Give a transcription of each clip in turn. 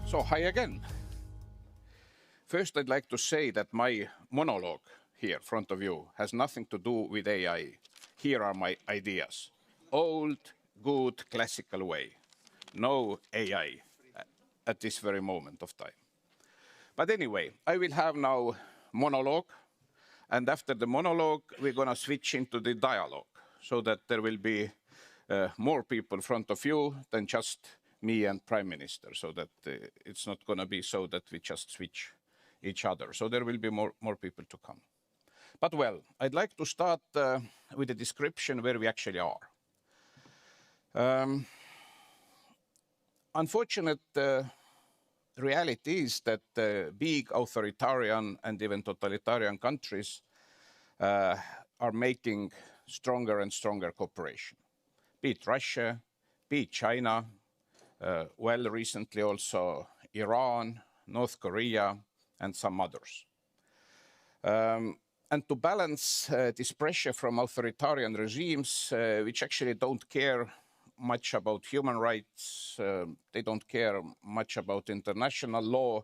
So, hi again. First, I'd like to say that my monologue here in front of you has nothing to do with AI. Here are my ideas. Old, good, classical way. No AI at this very moment of time. But anyway, I will have now monologue, and after the monologue, we're going to switch into the dialogue so that there will be more people in front of you than just me and Prime Minister, so that it's not going to be so that we just switch each other. So there will be more people to come. But well, I'd like to start with a description where we actually are. Unfortunate reality is that big authoritarian and even totalitarian countries are making stronger and stronger cooperation. Be it Russia, be it China, well, recently also Iran, North Korea, and some others. And to balance this pressure from authoritarian regimes, which actually don't care much about human rights, they don't care much about international law,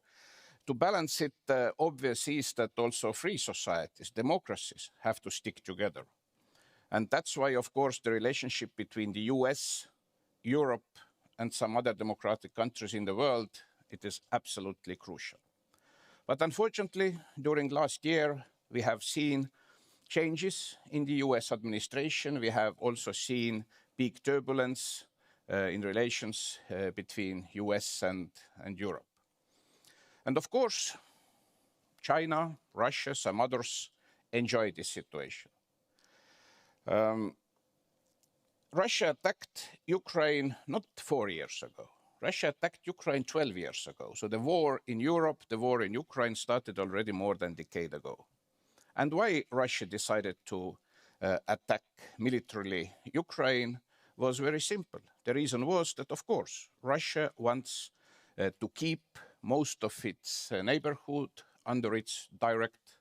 to balance it, obvious is that also free societies, democracies, have to stick together. And that's why, of course, the relationship between the US, Europe, and some other democratic countries in the world, it is absolutely crucial. But unfortunately, during last year, we have seen changes in the US administration. We have also seen big turbulence in relations between US and Europe. And of course, China, Russia, some others enjoy this situation. Russia attacked Ukraine not 4 years ago. Russia attacked Ukraine 12 years ago. So the war in Europe, the war in Ukraine started already more than a decade ago. And why Russia decided to attack militarily Ukraine was very simple. The reason was that, of course, Russia wants to keep most of its neighborhood under its direct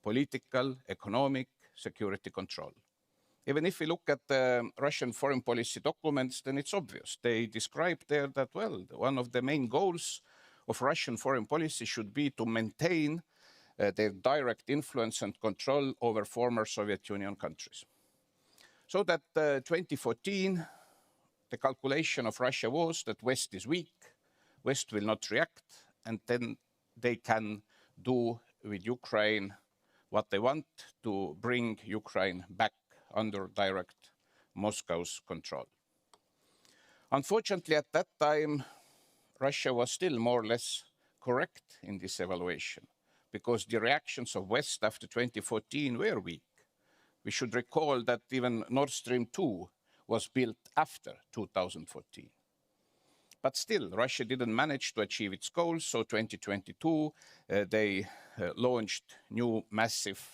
political, economic, security control. Even if we look at the Russian foreign policy documents, then it's obvious. They describe there that, well, one of the main goals of Russian foreign policy should be to maintain their direct influence and control over former Soviet Union countries. So that 2014, the calculation of Russia was that West is weak, West will not react, and then they can do with Ukraine what they want to bring Ukraine back under direct Moscow's control. Unfortunately, at that time, Russia was still more or less correct in this evaluation, because the reactions of West after 2014 were weak. We should recall that even Nord Stream 2 was built after 2014. But still, Russia didn't manage to achieve its goals, so 2022, they launched new massive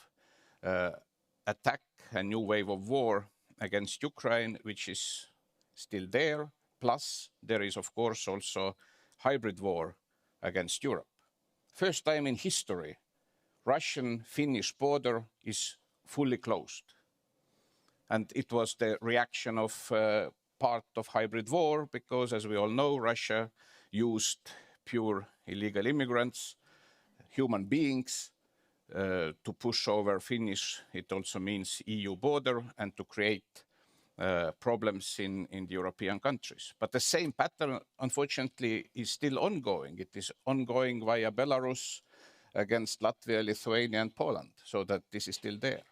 attack, a new wave of war against Ukraine, which is still there. Plus, there is, of course, also hybrid war against Europe. First time in history, Russian-Finnish border is fully closed. And it was the reaction of part of hybrid war, because, as we all know, Russia used pure illegal immigrants, human beings, to push over Finnish, it also means EU border, and to create problems in the European countries. But the same pattern, unfortunately, is still ongoing. It is ongoing via Belarus against Latvia, Lithuania, and Poland, so that this is still there.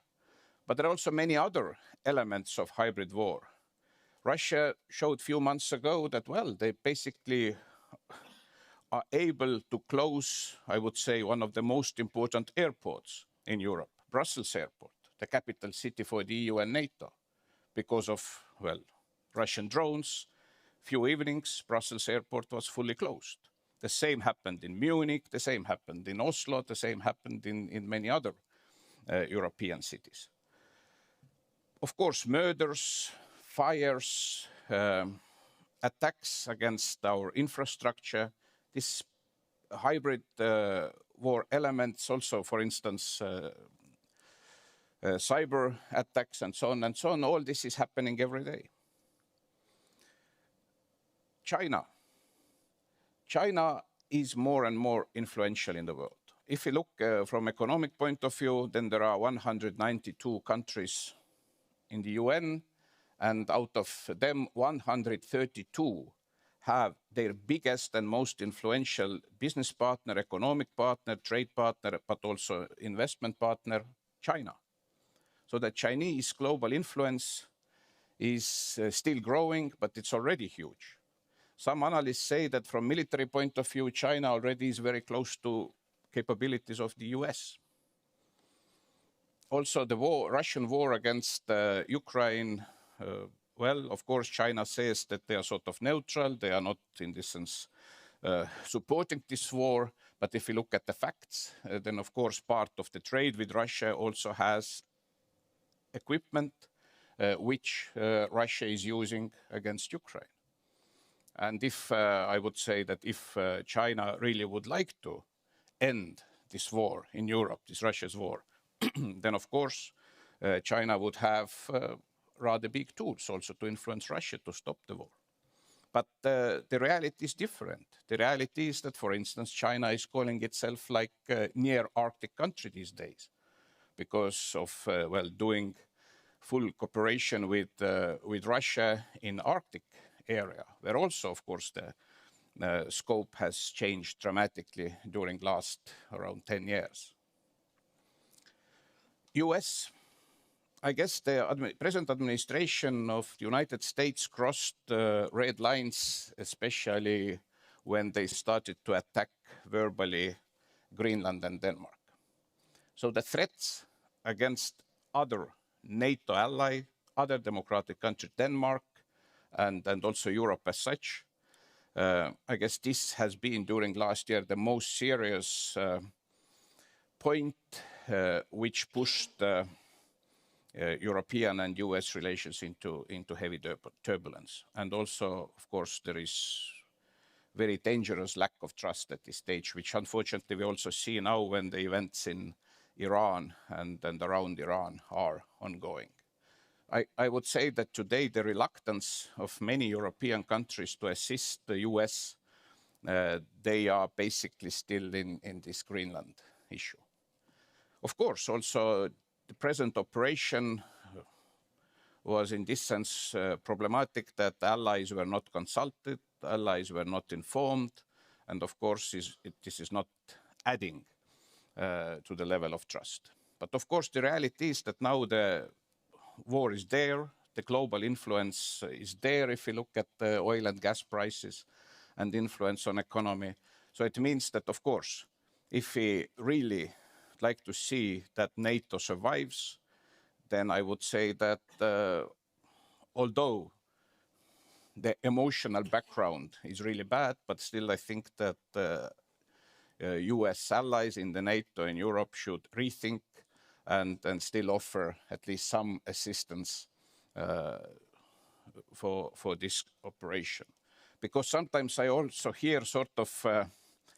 But there are also many other elements of hybrid war. Russia showed a few months ago that, well, they basically are able to close, I would say, one of the most important airports in Europe, Brussels Airport, the capital city for the EU and NATO, because of, well, Russian drones. Few evenings, Brussels Airport was fully closed. The same happened in Munich, the same happened in Oslo, the same happened in many other European cities. Of course, murders, fires, attacks against our infrastructure, this hybrid war elements also, for instance, cyber attacks and so on, all this is happening every day. China is more and more influential in the world. If you look from economic point of view, then there are 192 countries in the UN, and out of them, 132 have their biggest and most influential business partner, economic partner, trade partner, but also investment partner, China. So the Chinese global influence is still growing, but it's already huge. Some analysts say that from military point of view, China already is very close to capabilities of the US. Also, the Russian war against Ukraine, well, of course, China says that they are sort of neutral. They are not, in this sense, supporting this war. But if you look at the facts, then, of course, part of the trade with Russia also has equipment which Russia is using against Ukraine. And if I would say that if China really would like to end this war in Europe, this Russia's war, then of course China would have rather big tools also to influence Russia to stop the war. But the reality is different. The reality is that, for instance, China is calling itself like a near Arctic country these days because of, well, doing full cooperation with Russia in Arctic area, where also, of course, the scope has changed dramatically during last around 10 years. US, I guess the present administration of the United States crossed red lines, especially when they started to attack verbally Greenland and Denmark. So the threats against other NATO ally, other democratic country, Denmark, and also Europe as such, I guess this has been during last year the most serious point which pushed European and US relations into heavy turbulence. And also, of course, there is very dangerous lack of trust at this stage, which unfortunately we also see now when the events in Iran and around Iran are ongoing. I would say that today the reluctance of many European countries to assist the US, they are basically still in this Greenland issue. Of course, also the present operation was in this sense problematic, that allies were not consulted, allies were not informed, and of course this is not adding to the level of trust. But of course the reality is that now the war is there, the global influence is there if you look at the oil and gas prices and influence on economy. So it means that, of course, if we really like to see that NATO survives, then I would say that although the emotional background is really bad, but still I think that US allies in the NATO in Europe should rethink and still offer at least some assistance for this operation. Because sometimes I also hear sort of a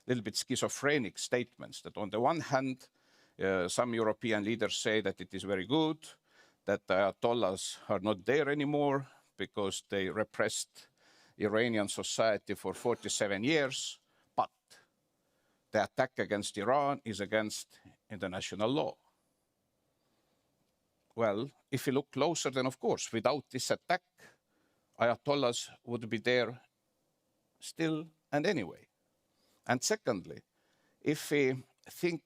little bit schizophrenic statements that on the one hand, some European leaders say that it is very good that the Ayatollahs are not there anymore because they repressed Iranian society for 47 years, but the attack against Iran is against international law. Well, if you look closer, then of course, without this attack, Ayatollahs would be there still and anyway. And secondly, if we think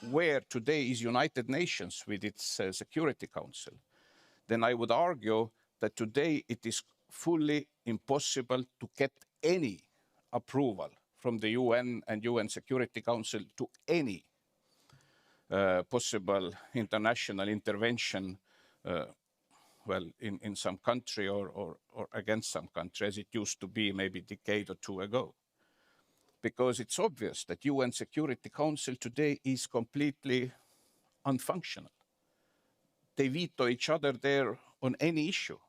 where today is United Nations with its Security Council, then I would argue that today it is fully impossible to get any approval from the UN and UN Security Council to any possible international intervention, well, in some country or against some country, as it used to be maybe a decade or two ago. Because it's obvious that UN Security Council today is completely unfunctional. They veto each other there on any issue.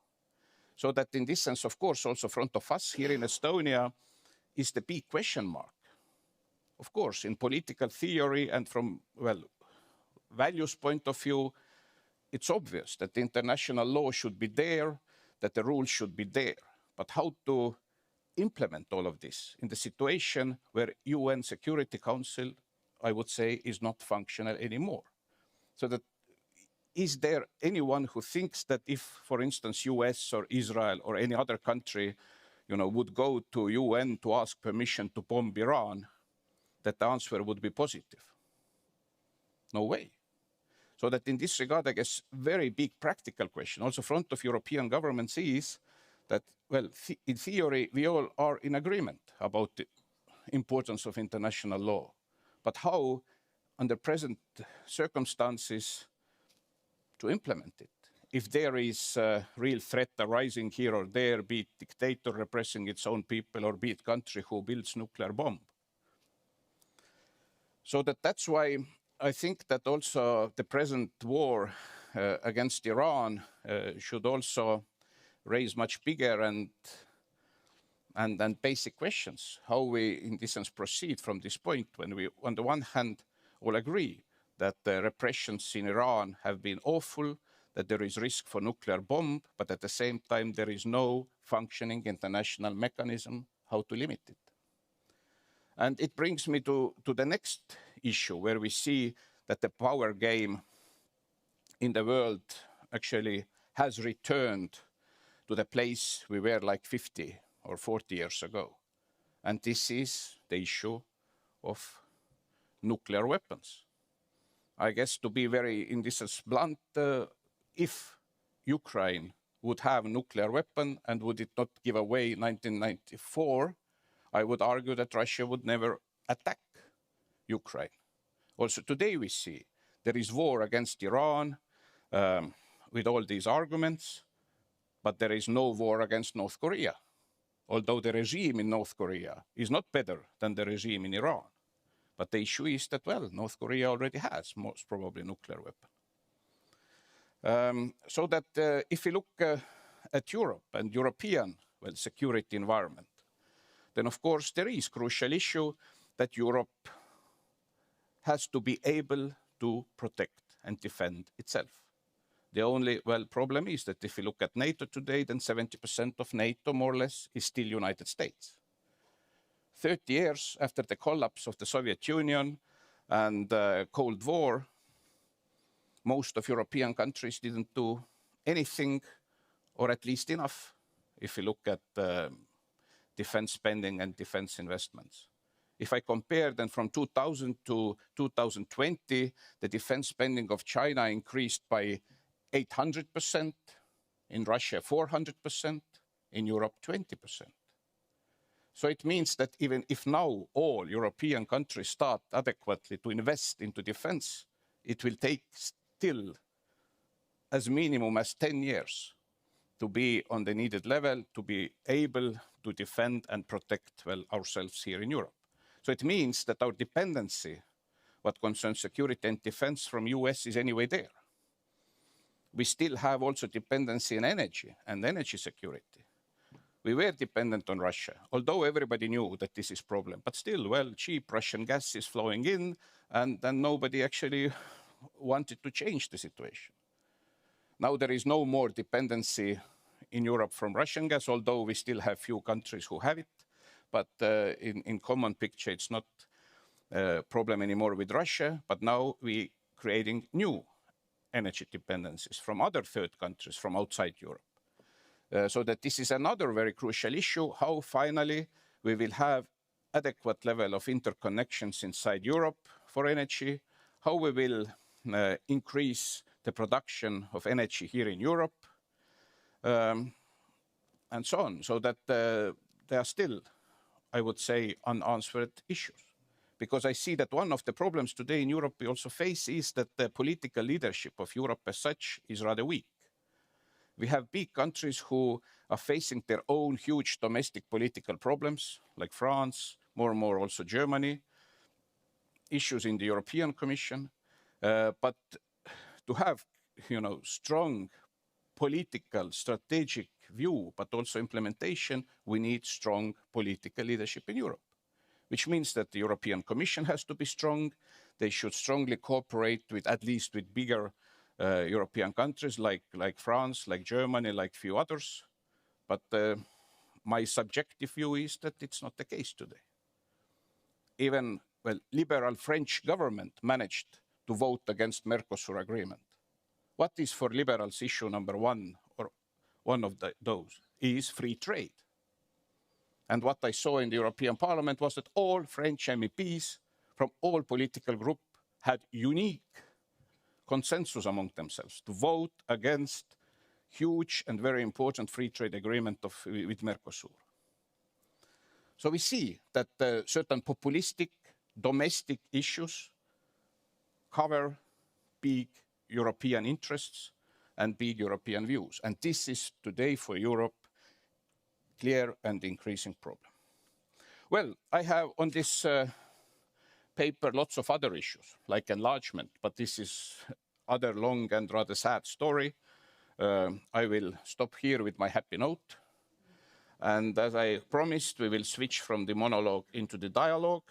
So that in this sense, of course, also in front of us here in Estonia is the big question mark. Of course, in political theory and from, well, values point of view, it's obvious that the international law should be there, that the rules should be there. But how to implement all of this in the situation where UN Security Council, I would say, is not functional anymore. So that is there anyone who thinks that if, for instance, US or Israel or any other country, would go to UN to ask permission to bomb Iran, that the answer would be positive? No way. So that in this regard, I guess, very big practical question, also front of European governments is that, well, in theory, we all are in agreement about the importance of international law. But how, under present circumstances, to implement it? If there is a real threat arising here or there, be it dictator repressing its own people or be it country who builds nuclear bomb. So that's why I think that also the present war against Iran should also raise much bigger and basic questions. How we, in this sense, proceed from this point when we, on the one hand, all agree that the repressions in Iran have been awful, that there is risk for nuclear bomb, but at the same time, there is no functioning international mechanism how to limit it. And it brings me to the next issue, where we see that the power game in the world actually has returned to the place we were like 50 or 40 years ago. And this is the issue of nuclear weapons. I guess, to be very, in this sense, blunt, if Ukraine would have a nuclear weapon and would it not give away 1994, I would argue that Russia would never attack Ukraine. Also today we see there is war against Iran with all these arguments, but there is no war against North Korea, although the regime in North Korea is not better than the regime in Iran. But the issue is that, well, North Korea already has most probably a nuclear weapon. So that if we look at Europe and European, well, security environment, then of course there is crucial issue that Europe has to be able to protect and defend itself. The only, well, problem is that if you look at NATO today, then 70% of NATO, more or less, is still United States. 30 years after the collapse of the Soviet Union and the Cold War, most of European countries didn't do anything, or at least enough, if you look at defense spending and defense investments. If I compare then from 2000 to 2020, the defense spending of China increased by 800%, in Russia 400%, in Europe 20%. So it means that even if now all European countries start adequately to invest into defense, it will take still as minimum as 10 years to be on the needed level, to be able to defend and protect, well, ourselves here in Europe. So it means that our dependency, what concerns security and defense from US, is anyway there. We still have also dependency in energy and energy security. We were dependent on Russia, although everybody knew that this is a problem. But still, well, cheap Russian gas is flowing in, and then nobody actually wanted to change the situation. Now there is no more dependency in Europe from Russian gas, although we still have few countries who have it. But in common picture, it's not a problem anymore with Russia. But now we're creating new energy dependencies from other third countries from outside Europe. So that this is another very crucial issue, how finally we will have adequate level of interconnections inside Europe for energy, how we will increase the production of energy here in Europe, and so on. So that there are still, I would say, unanswered issues. Because I see that one of the problems today in Europe we also face is that the political leadership of Europe as such is rather weak. We have big countries who are facing their own huge domestic political problems, like France, more and more also Germany, issues in the European Commission. But to have, strong political, strategic view, but also implementation, we need strong political leadership in Europe, which means that the European Commission has to be strong. They should strongly cooperate with, at least with bigger European countries like France, like Germany, like few others. But my subjective view is that it's not the case today. Even, well, liberal French government managed to vote against Mercosur agreement. What is for liberals issue number one, or one of those, is free trade. And what I saw in the European Parliament was that all French MEPs from all political groups had unique consensus among themselves to vote against huge and very important free trade agreement with Mercosur. So we see that certain populistic domestic issues cover big European interests and big European views. And this is today for Europe clear and increasing problem. Well, I have on this paper lots of other issues like enlargement, but this is other long and rather sad story. I will stop here with my happy note. And as I promised, we will switch from the monologue into the dialogue.